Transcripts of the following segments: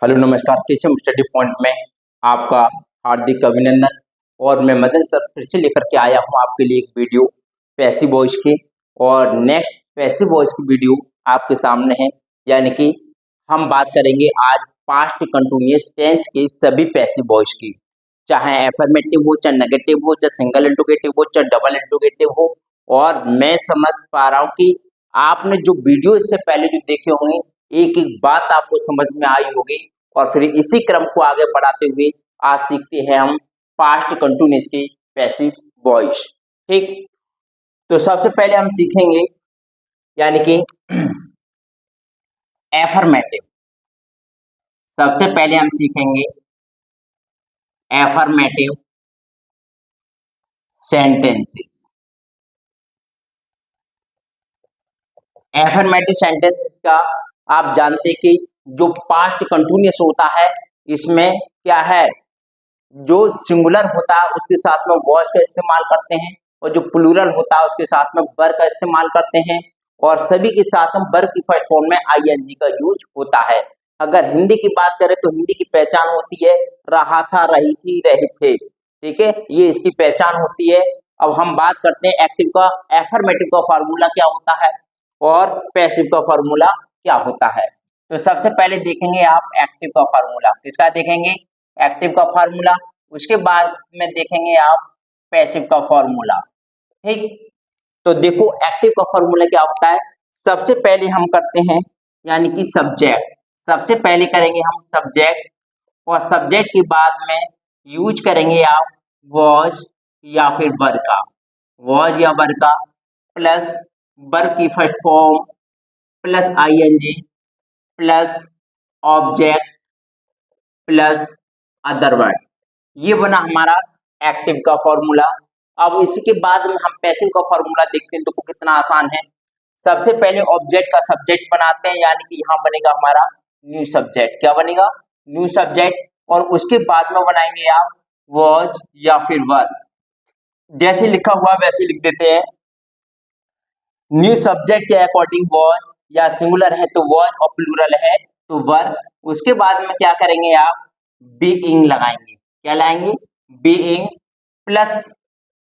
Hello नमस्कार, teacher study point में आपका हार्दिक अभिनंदन। और मैं मदन सर फिर से लेकर के आया हूं आपके लिए एक वीडियो पैसिव वॉइस की। और नेक्स्ट पैसिव वॉइस की वीडियो आपके सामने है, यानी कि हम बात करेंगे आज पास्ट कंटिन्यूअस टेंस की सभी पैसिव वॉइस की, चाहे एफर्मेटिव हो, चाहे नेगेटिव हो, चाहे सिंगल इंट्रोगेटिव हो, चाहे डबल इंट्रोगेटिव हो। और मैं समझ पा रहा हूँ कि आपने जो वीडियो इससे पहले जो देखे होंगे, एक एक बात आपको समझ में आई होगी। और फिर इसी क्रम को आगे बढ़ाते हुए आज सीखते हैं हम पास्ट कंटिन्यूअस की पैसिव वॉइस। ठीक, तो सबसे पहले हम सीखेंगे यानी कि एफर्मेटिव। सबसे पहले हम सीखेंगे एफर्मेटिव सेंटेंसेस। एफर्मेटिव सेंटेंसेस का आप जानते कि जो पास्ट कंटिन्यूअस होता है, इसमें क्या है, जो सिंगुलर होता है उसके साथ में वॉज का इस्तेमाल करते हैं, और जो प्लूरल होता है उसके साथ में वर का इस्तेमाल करते हैं, और सभी के साथ में वर की फर्स्ट फॉर्म में आईएनजी का यूज होता है। अगर हिंदी की बात करें तो हिंदी की पहचान होती है रहा था, रही थी, रहे थे। ठीक है, ये इसकी पहचान होती है। अब हम बात करते हैं एक्टिव का। एफर्मेटिव का फार्मूला क्या होता है और पैसिव का फार्मूला क्या होता है। तो सबसे पहले देखेंगे आप एक्टिव का फार्मूला। किसका देखेंगे? एक्टिव का फार्मूला। उसके बाद में देखेंगे आप पैसिव का फार्मूला। ठीक, तो देखो एक्टिव का फार्मूला क्या होता है। सबसे पहले हम करते हैं यानी कि सब्जेक्ट। सबसे पहले करेंगे हम सब्जेक्ट, और सब्जेक्ट के बाद में यूज करेंगे आप वॉज या फिर वर का। वॉज या वर का प्लस वर की first form plus ING plus object plus other word. ये बना हमारा एक्टिव का फॉर्मूला। अब इसी के बाद में हम पैसिव का फॉर्मूला देखते हैं, तो कितना आसान है। सबसे पहले ऑब्जेक्ट का सब्जेक्ट बनाते हैं, यानी कि यहाँ बनेगा हमारा न्यू सब्जेक्ट। क्या बनेगा? New subject. और उसके बाद में बनाएंगे आप वॉज या फिर वर। जैसे लिखा हुआ वैसे लिख देते हैं। न्यू सब्जेक्ट के अकॉर्डिंग वॉज, या सिंगुलर है तो वॉज और प्लूरल है तो वर। उसके बाद में क्या करेंगे आप? बीइंग लगाएंगे। क्या लाएंगे? बीइंग प्लस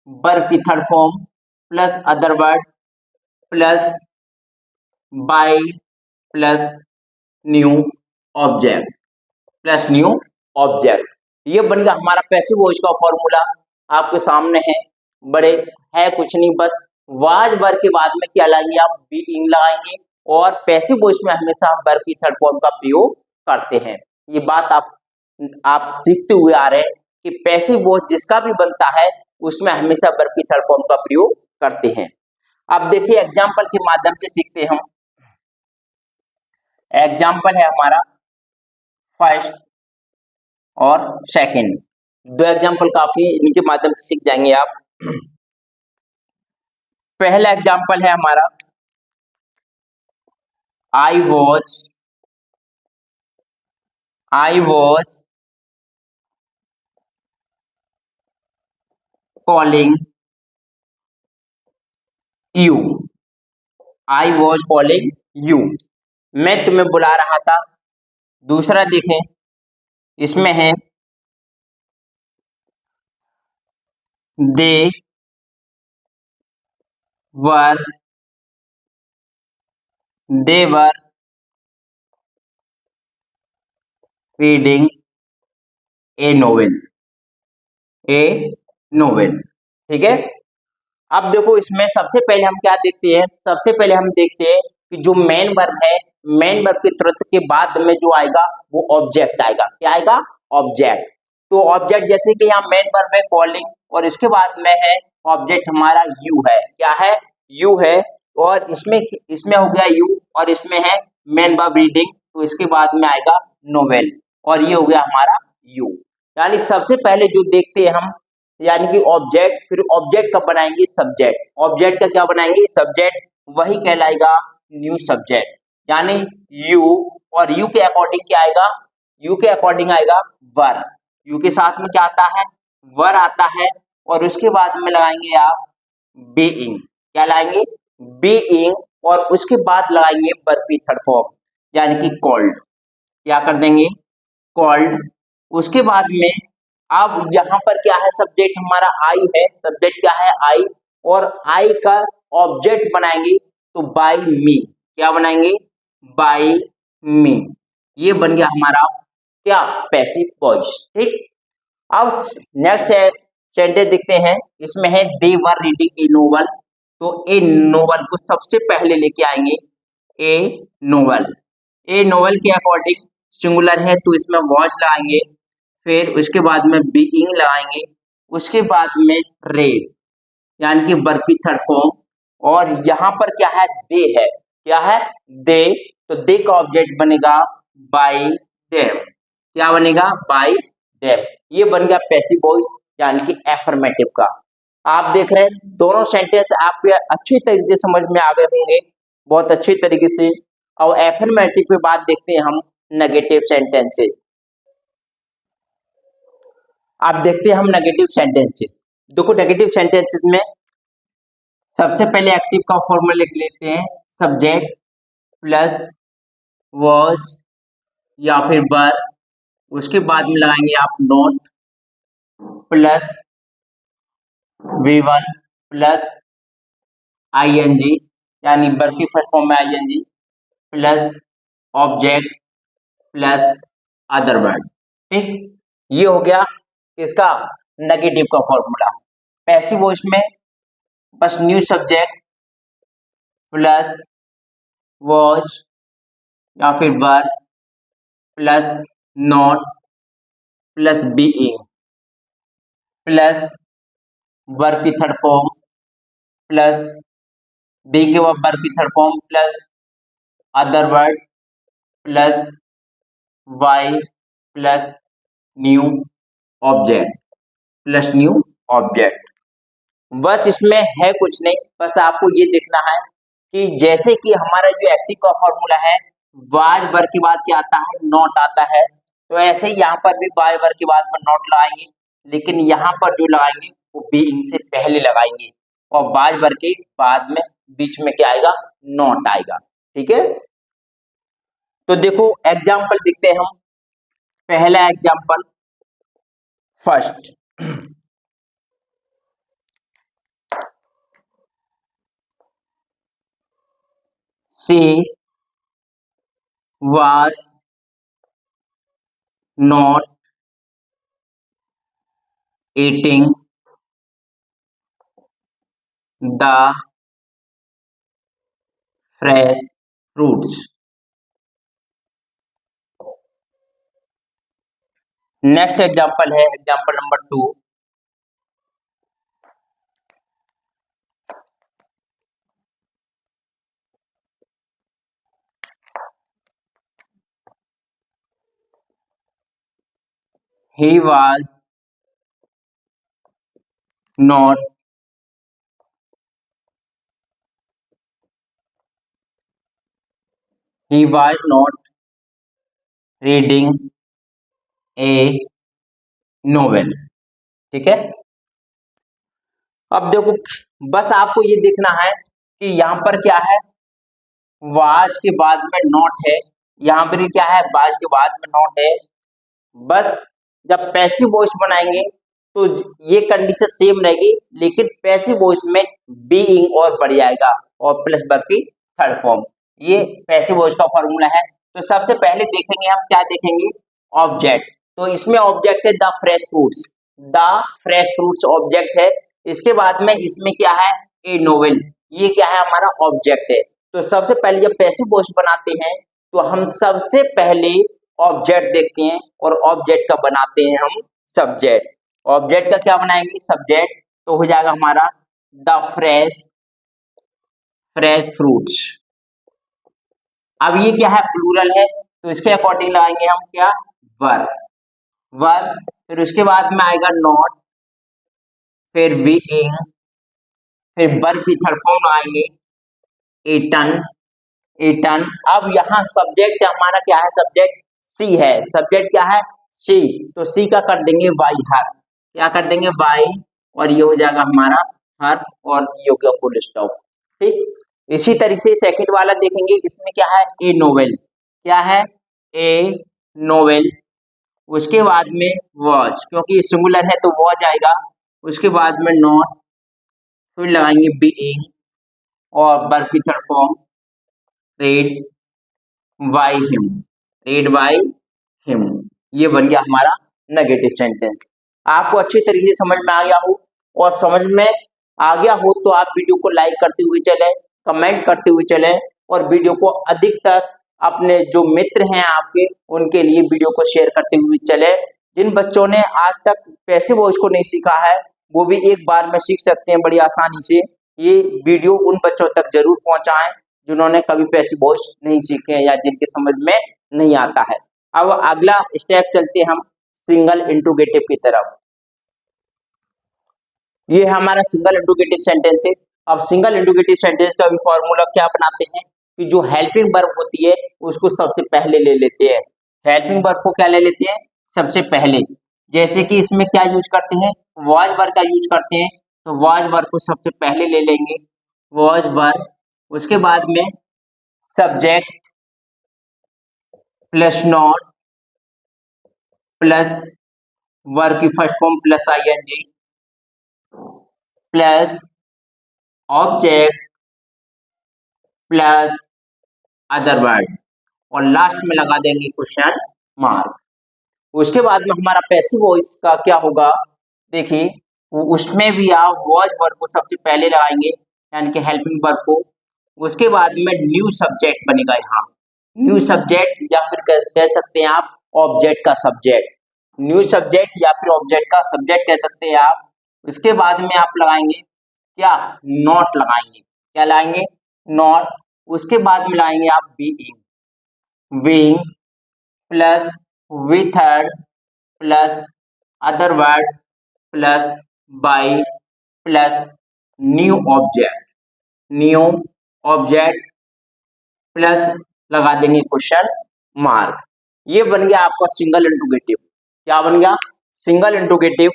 वर्ब की third form plus other word plus by plus new object plus new object. ये बन गया हमारा पैसिव वॉइस का फॉर्मूला। आपके सामने है, बड़े है कुछ नहीं, बस वाज वर्ब के बाद में क्या लाएंगे आप? बीइंग लगाएंगे। और पैसिव वॉइस में हमेशा हम वर्ब की थर्ड फॉर्म का प्रयोग करते हैं। ये बात आप सीखते हुए आ रहे हैं कि पैसिव वॉइस जिसका भी बनता है उसमें हमेशा वर्ब की थर्ड फॉर्म का प्रयोग करते हैं। अब देखिए एग्जाम्पल के माध्यम से सीखते हैं हम। एग्जाम्पल है हमारा फर्स्ट और सेकंड। दो एग्जाम्पल काफी है, इनके माध्यम से सीख जाएंगे आप। पहला एग्जाम्पल है हमारा I was calling you. I was calling you, मैं तुम्हें बुला रहा था। दूसरा देखें, इसमें है दे वर रीडिंग ए नोवेल। ठीक है, अब देखो इसमें सबसे पहले हम क्या देखते हैं? सबसे पहले हम देखते हैं कि जो मेन वर्ब है, मेन वर्ब के तुरंत के बाद में जो आएगा वो ऑब्जेक्ट आएगा। क्या आएगा? ऑब्जेक्ट। तो ऑब्जेक्ट जैसे कि यहाँ मेन वर्ब है कॉलिंग, और इसके बाद में है ऑब्जेक्ट हमारा यू है। क्या है? यू है। और इसमें हो गया यू, और इसमें है मेन वर्ब रीडिंग, तो इसके बाद में आएगा नोवेल, और ये हो गया हमारा यू। यानी सबसे पहले जो देखते हैं हम, यानी कि ऑब्जेक्ट, फिर ऑब्जेक्ट का बनाएंगे सब्जेक्ट। ऑब्जेक्ट का क्या बनाएंगे? सब्जेक्ट। वही कहलाएगा न्यू सब्जेक्ट, यानी यू। और यू के अकॉर्डिंग क्या आएगा? यू के अकॉर्डिंग आएगा वर। यू के साथ में क्या आता है? वर आता है। और उसके बाद में लगाएंगे आप बीइंग। क्या लाएंगे? बीइंग। और उसके बाद लगाएंगे वर्ब की थर्ड फॉर्म, यानी कि कॉल्ड। क्या कर देंगे? कॉल्ड। उसके बाद में अब यहाँ पर क्या है, सब्जेक्ट हमारा आई है, सब्जेक्ट क्या है आई, और आई का ऑब्जेक्ट बनाएंगे तो बाय मी, क्या बनाएंगे बाय मी, ये बन गया हमारा क्या पैसिव वॉइस। ठीक, अब नेक्स्ट सेंटेंस देखते हैं, इसमें है दे वर रीडिंग ए नोवेल, तो ए नोवेल को सबसे पहले लेके आएंगे, ए नोवेल, ए नोवेल के अकॉर्डिंग सिंगुलर है तो इसमें वॉच लगाएंगे, फिर उसके बाद में बीइंग लगाएंगे, उसके बाद में रेड यानी कि वर्ब की थर्ड फॉर्म, और यहाँ पर क्या है दे है, क्या है दे, तो दे का ऑब्जेक्ट बनेगा बाय देम, क्या बनेगा बाय देम, ये बन गया पैसिव वॉइस यानी कि एफर्मेटिव का। आप देख रहे हैं दोनों सेंटेंस आपके अच्छी तरीके से समझ में आ गए होंगे, बहुत अच्छी तरीके से। और एफर्मेटिव पे बात देखते हैं हम नेगेटिव सेंटेंसेस। आप देखते हैं हम नेगेटिव सेंटेंसेस, देखो नेगेटिव सेंटेंसेस में सबसे पहले एक्टिव का फॉर्मूला लिख लेते हैं, सब्जेक्ट प्लस वॉज या फिर वर, उसके बाद में लगाएंगे आप not plus V1 plus ING यानी वर्ब की फर्स्ट फॉर्म में ING plus object plus other word. ठीक, ये हो गया इसका नेगेटिव का फॉर्मूला। पैसिव वॉइस में बस न्यू सब्जेक्ट प्लस वॉच या फिर verb plus not plus being plus verb की थर्ड फॉर्म प्लस बी के बाद वर्ब की third form plus other word plus Y plus new object plus new object. बस इसमें है कुछ नहीं, बस आपको ये देखना है कि जैसे कि हमारा जो एक्टिव का फॉर्मूला है वाज वर्ब के बाद क्या आता है नॉट आता है, तो ऐसे ही यहाँ पर भी वाज वर्ब के बाद में नॉट लगाएंगे, लेकिन यहाँ पर जो लगाएंगे वो बीइंग से पहले लगाएंगे, और वाज वर्ब के बाद में बीच में क्या आएगा नॉट आएगा। ठीक है, तो देखो एग्जाम्पल देखते हैं हम। पहला example first, she was not eating the fresh fruits। Next example है example number 2, he was not reading a novel। ठीक है, अब देखो बस आपको ये देखना है कि यहाँ पर क्या है वाज के बाद में नॉट है, यहाँ पर क्या है वाज के बाद में नॉट है। बस जब पैसिव वॉइस बनाएंगे तो ये कंडीशन सेम रहेगी, लेकिन पैसिव वॉइस में बीइंग और बढ़ जाएगा और प्लस वर्ब की थर्ड फॉर्म, ये पैसिव वॉइस का फॉर्मूला है। तो सबसे पहले देखेंगे हम क्या देखेंगे ऑब्जेक्ट, तो इसमें ऑब्जेक्ट है the fresh fruits, the fresh fruits object है। इसके बाद में इसमें क्या है ए नोवेल, ये क्या है हमारा ऑब्जेक्ट है। तो सबसे पहले जब पैसिव वॉइस बनाते हैं तो हम सबसे पहले ऑब्जेक्ट देखते हैं और ऑब्जेक्ट का बनाते हैं हम सब्जेक्ट। ऑब्जेक्ट का क्या बनाएंगे सब्जेक्ट, तो हो जाएगा हमारा द फ्रेश फ्रूट्स। अब ये क्या है प्लूरल है, तो इसके अकॉर्डिंग लगाएंगे हम क्या वर्ब, फिर उसके बाद में आएगा नॉट, फिर बीइंग, फिर वर्ब की थर्ड फॉर्म लगाएंगे ईटन। अब यहाँ सब्जेक्ट हमारा क्या है सब्जेक्ट सी है, सब्जेक्ट क्या है सी, तो सी का कर देंगे बाई हर, क्या कर देंगे बाई, और ये हो जाएगा हमारा हर, और ये हो गया फुल स्टॉप। ठीक, इसी तरीके से सेकंड वाला देखेंगे, इसमें क्या है ए नोवेल, क्या है ए नोवेल, उसके बाद में वॉज, क्योंकि ये सिंगुलर है तो वॉज आएगा। उसके बाद में नॉट, फिर लगाएंगे बीइंग और वर्ब की third form red by him, red by him. ये बन गया हमारा नेगेटिव सेंटेंस। आपको अच्छी तरीके से समझ में आ गया हो, और समझ में आ गया हो तो आप वीडियो को लाइक करते हुए चलें, कमेंट करते हुए चलें, और वीडियो को अधिक तक अपने जो मित्र हैं आपके उनके लिए वीडियो को शेयर करते हुए चलें। जिन बच्चों ने आज तक पैसिव वॉइस को नहीं सीखा है वो भी एक बार में सीख सकते हैं बड़ी आसानी से। ये वीडियो उन बच्चों तक जरूर पहुंचाएं जिन्होंने कभी पैसिव वॉइस नहीं सीखे हैं या जिनके समझ में नहीं आता है। अब अगला स्टेप चलते हम सिंगल इंट्रोगेटिव की तरफ। ये हमारा सिंगल इंट्रोगेटिव सेंटेंस है। अब सिंगल इंट्रोगेटिव सेंटेंस का भी फॉर्मूला क्या बनाते हैं कि जो हेल्पिंग वर्ब होती है उसको सबसे पहले ले लेते हैं। हेल्पिंग वर्ब को क्या ले लेते हैं सबसे पहले। जैसे कि इसमें क्या यूज करते हैं, वॉज वर्ब का यूज करते हैं, तो वॉज वर्ब को सबसे पहले ले लेंगे, वॉज वर्ब। उसके बाद में subject plus not plus verb की first form plus ING plus object plus other word, और लास्ट में लगा देंगे क्वेश्चन मार्क। उसके बाद में हमारा पैसिव वॉइस का क्या होगा, देखिए उसमें भी आप वॉज वर्ब को सबसे पहले लगाएंगे यानी कि हेल्पिंग वर्ब को। उसके बाद में न्यू सब्जेक्ट बनेगा, यहाँ न्यू सब्जेक्ट या फिर कह सकते हैं आप ऑब्जेक्ट का सब्जेक्ट, न्यू सब्जेक्ट या फिर ऑब्जेक्ट का सब्जेक्ट कह सकते हैं आप। उसके बाद में आप लगाएंगे क्या, नॉट लगाएंगे, क्या लाएंगे नॉट। उसके बाद में लाएंगे आप being, being plus V third plus other word plus by plus new object, new object plus लगा देंगे क्वेश्चन मार्क। ये बन गया आपका सिंगल इंट्रोगेटिव। क्या बन गया सिंगल इंट्रोगेटिव।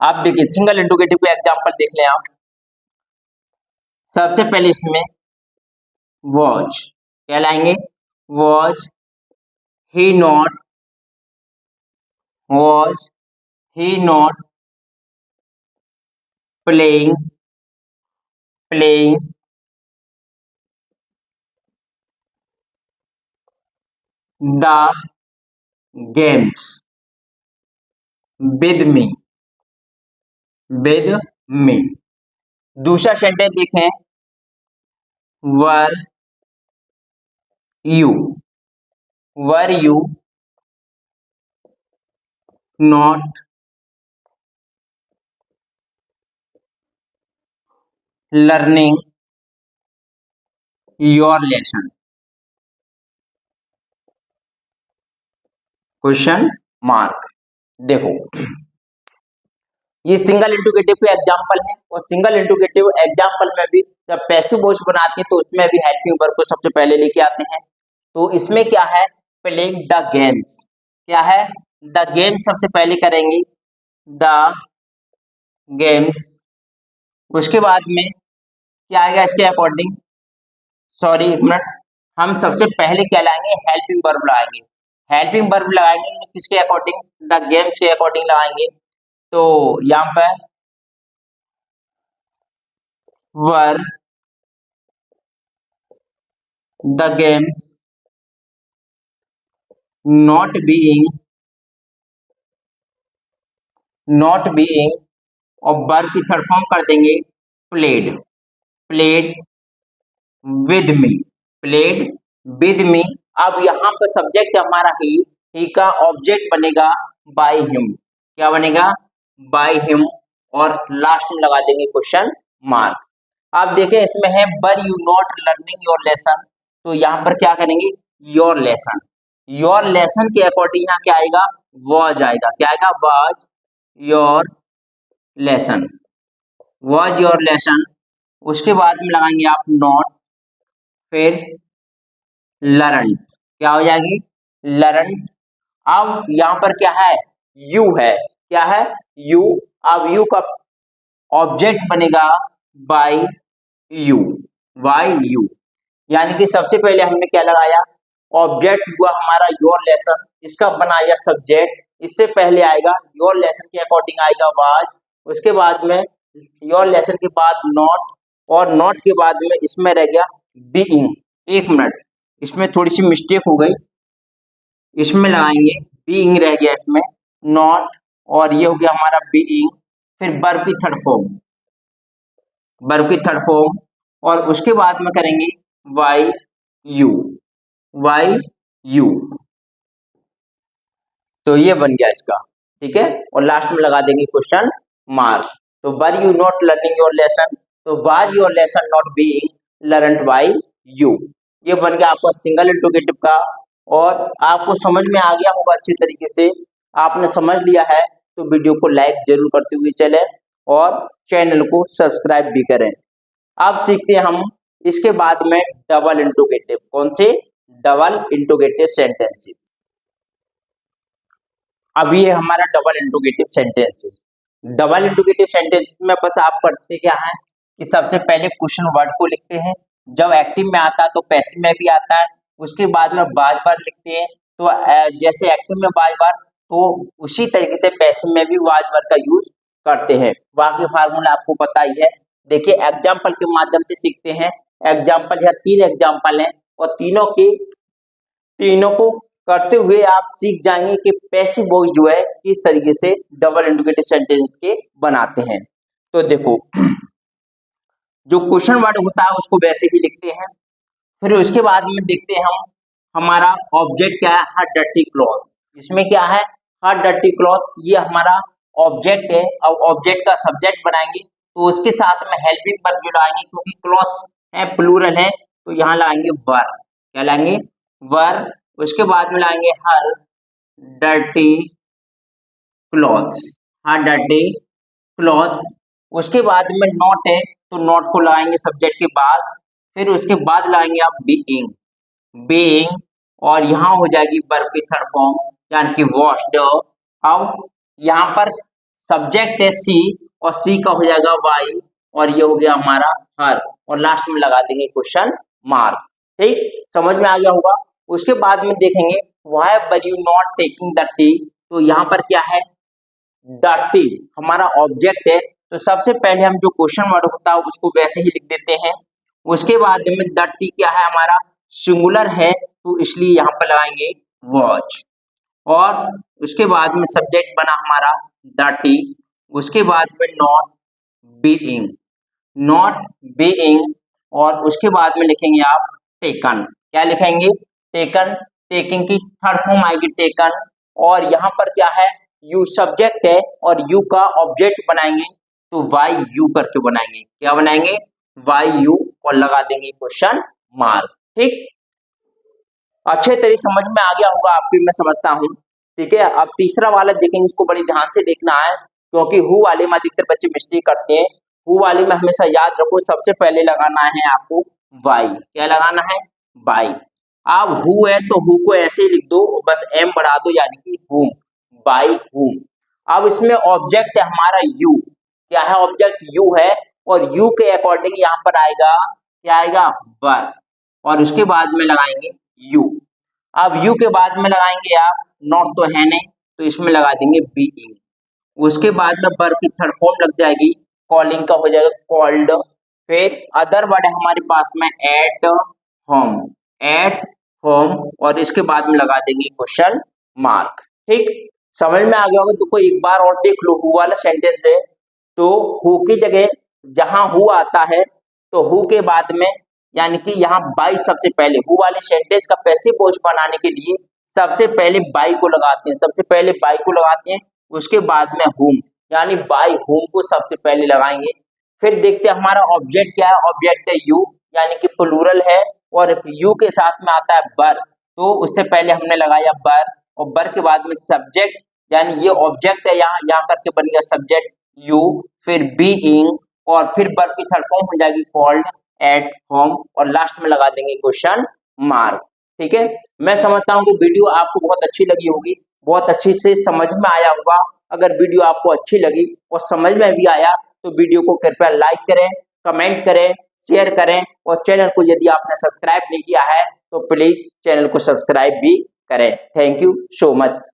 आप देखिए सिंगल इंट्रोगेटिव का एग्जांपल देख लें आप। सबसे पहले इसमें वॉच क्या लाएंगे, watch he not, watch he not playing, playing the games with me, with me. दूसरा सेंटेंस देखें, were you, were you not learning your lesson, question mark. देखो ये सिंगल इंट्रोगेटिव के एग्जांपल है, और सिंगल इंट्रोगेटिव एग्जांपल में भी जब पैसिव वॉइस बनाते हैं तो उसमें भी हेल्पिंग वर्ब को सबसे पहले लेके आते हैं। तो इसमें क्या है, प्लेइंग द गेम्स, क्या है द गेम सबसे पहले करेंगे, द गेम्स। उसके बाद में क्या आएगा इसके अकॉर्डिंग, सॉरी एक मिनट, हम सबसे पहले क्या लाएंगे हेल्पिंग वर्ब लगाएंगे। हेल्पिंग वर्ब लगाएंगे किसके अकॉर्डिंग, द गेम्स के अकॉर्डिंग लगाएंगे। तो यहाँ पर were the games not being, not being, और वर्ब की थर्ड फॉर्म कर देंगे played, played with me, played with me. अब यहाँ पर सब्जेक्ट हमारा ही का ऑब्जेक्ट बनेगा बाय हिम, क्या बनेगा बाय हिम, और लास्ट में लगा देंगे क्वेश्चन मार्क। आप देखें इसमें है वर you not learning your lesson, तो यहाँ पर क्या करेंगे योर लेसन, योर लेसन के अकॉर्डिंग यहाँ क्या आएगा वॉज आएगा, क्या आएगा was your lesson, was your lesson. उसके बाद में लगाएंगे आप नॉट, फिर लर्न, क्या हो जाएगी लर्न। अब यहाँ पर क्या है यू है, क्या है यू। अब यू का ऑब्जेक्ट बनेगा बाय यू, बाय यू, यानी कि सबसे पहले हमने क्या लगाया ऑब्जेक्ट हुआ हमारा योर लेसन, इसका बनाया सब्जेक्ट, इससे पहले आएगा योर लेसन के अकॉर्डिंग आएगा वाज, उसके बाद में योर लेसन के बाद नॉट, और नॉट के बाद में इसमें रह गया बीइंग। एक मिनट, इसमें थोड़ी सी मिस्टेक हो गई, इसमें लगाएंगे बीइंग रह गया इसमें नॉट, और ये हो गया हमारा बीइंग, फिर वर्ब की थर्ड फॉर्म, वर्ब की थर्ड फॉर्म, और उसके बाद में करेंगे वाई यू, वाई यू, तो ये बन गया इसका, ठीक है। और लास्ट में लगा देंगे क्वेश्चन मार्क। तो were you not learning your lesson, तो was your lesson not being learned by you, ये बन गया आपका सिंगल इंट्रोगेटिव का। और आपको समझ में आ गया होगा अच्छी तरीके से, आपने समझ लिया है तो वीडियो को लाइक जरूर करते हुए चले और चैनल को सब्सक्राइब भी करें। अब सीखते हैं हम इसके बाद में डबल इंट्रोगेटिव। कौन से? Double interrogative sentences. अब ये हमारा double interrogative sentences. Double interrogative sentence में बस आप करते क्या है कि सबसे पहले क्वेश्चन वर्ड को लिखते हैं, जब एक्टिव में आता है तो पैसिव में भी आता है, उसके बाद में बार बार लिखते हैं, तो जैसे एक्टिव में बार बार, तो उसी तरीके से पैसिव में भी वाज वर्ड का यूज करते हैं। बाकी फार्मूला आपको पता ही है। देखिए एग्जाम्पल के माध्यम से सीखते हैं। एग्जाम्पल यहाँ 3 एग्जाम्पल हैं और तीनों को करते हुए आप सीख जाएंगे कि पैसिव वॉइस जो है किस तरीके से डबल इंट्रोगेटिव सेंटेंस के बनाते हैं। तो देखो जो क्वेश्चन वर्ड होता है उसको वैसे ही लिखते हैं, फिर उसके बाद में देखते हैं हम हमारा ऑब्जेक्ट क्या है, हर डर्टी क्लॉथ। इसमें क्या है, हर डर्टी क्लॉथ, ये हमारा ऑब्जेक्ट है। अब ऑब्जेक्ट का सब्जेक्ट बनाएंगे तो उसके साथ में हेल्पिंग वर्ब जो लाएंगे, क्योंकि क्लॉथ्स है प्लूरल है, तो यहाँ लाएंगे वर, क्या लाएंगे, वर। उसके बाद में लाएंगे हर डर्टी क्लॉथ्स, हर डर्टी क्लॉथ्स। उसके बाद में नॉट है तो नॉट को लगाएंगे सब्जेक्ट के बाद, फिर उसके बाद लाएंगे आप बीइंग, बीइंग, और यहाँ हो जाएगी वर्ब की थर्ड फॉर्म यानी कि वॉश्ड। अब यहाँ पर सब्जेक्ट है सी और सी का हो जाएगा वाई, और ये हो गया हमारा हर, और लास्ट में लगा देंगे क्वेश्चन मार्क। ठीक, समझ में आ गया होगा। उसके बाद में देखेंगे why were you not taking the T, तो यहाँ पर क्या है, द टी हमारा ऑब्जेक्ट है, तो सबसे पहले हम जो क्वेश्चन वर्ड होता है उसको वैसे ही लिख देते हैं। उसके बाद में द टी क्या है, हमारा सिंगुलर है, तो इसलिए यहाँ पर लगाएंगे वॉच, और उसके बाद में सब्जेक्ट बना हमारा द टी। उसके बाद में नॉट बीइंग, नॉट बीइंग, और उसके बाद में लिखेंगे आप टेकन, क्या लिखेंगे, टेकन, टेकिंग की थर्ड फॉर्म आएगी टेकन, और यहाँ पर क्या है, यू सब्जेक्ट है और यू का ऑब्जेक्ट बनाएंगे तो वाई यू करके बनाएंगे, क्या बनाएंगे, वाई यू, और लगा देंगे क्वेश्चन मार्क। ठीक, अच्छे तरीके समझ में आ गया होगा आपकी, मैं समझता हूँ। ठीक है, अब तीसरा वाला देखेंगे, इसको बड़ी ध्यान से देखना है, क्योंकि हु वाले में अधिकतर बच्चे मिस्टेक करते हैं। हु वाले में हमेशा याद रखो सबसे पहले लगाना है आपको वाई, क्या लगाना है, वाई। अब हु है तो हु को ऐसे ही लिख दो, बस एम बढ़ा दो यानी कि हुम, बाई हुम। अब इसमें ऑब्जेक्ट है हमारा यू, क्या है, ऑब्जेक्ट यू है, और यू के अकॉर्डिंग यहाँ पर आएगा, क्या आएगा, वर, और उसके बाद में लगाएंगे यू। अब यू के बाद में लगाएंगे आप, नॉट तो है नहीं तो इसमें लगा देंगे बीइंग। उसके बाद में वर्ब की थर्ड फॉर्म लग जाएगी, कॉलिंग का हो जाएगा कॉल्ड। फिर अदर वर्ड है हमारे पास में एट होम, एट होम, और इसके बाद में लगा देंगे क्वेश्चन मार्क। ठीक, समझ में आ गया होगा। तो कोई एक बार और देख लो, हु वाला सेंटेंस है तो हु की जगह जहां हु आता है तो हु के बाद में यानी कि यहाँ बाई सबसे पहले, हु वाले सेंटेंस का पैसिव वॉइस बनाने के लिए सबसे पहले बाई को लगाते हैं, सबसे पहले बाई को लगाते हैं, उसके बाद में हुम, यानी बाई हुम को सबसे पहले लगाएंगे। फिर देखते हैं हमारा ऑब्जेक्ट क्या है, ऑब्जेक्ट है यू, यानी कि प्लूरल है, और यू के साथ में आता है बर, तो उससे पहले हमने लगाया बर, और बर के बाद में सब्जेक्ट, यानी ये ऑब्जेक्ट है, यहाँ करके बन गया सब्जेक्ट यू, फिर बीइंग, और फिर बर की थर्ड फॉर्म हो जाएगी कॉल्ड, एट होम, और लास्ट में लगा देंगे क्वेश्चन मार्क। ठीक है, मैं समझता हूँ कि वीडियो आपको बहुत अच्छी लगी होगी, बहुत अच्छी से समझ में आया होगा। अगर वीडियो आपको अच्छी लगी और समझ में भी आया तो वीडियो को कृपया लाइक करें, कमेंट करें शेयर करें और चैनल को यदि आपने सब्सक्राइब नहीं किया है तो प्लीज चैनल को सब्सक्राइब भी करें। Thank you so much.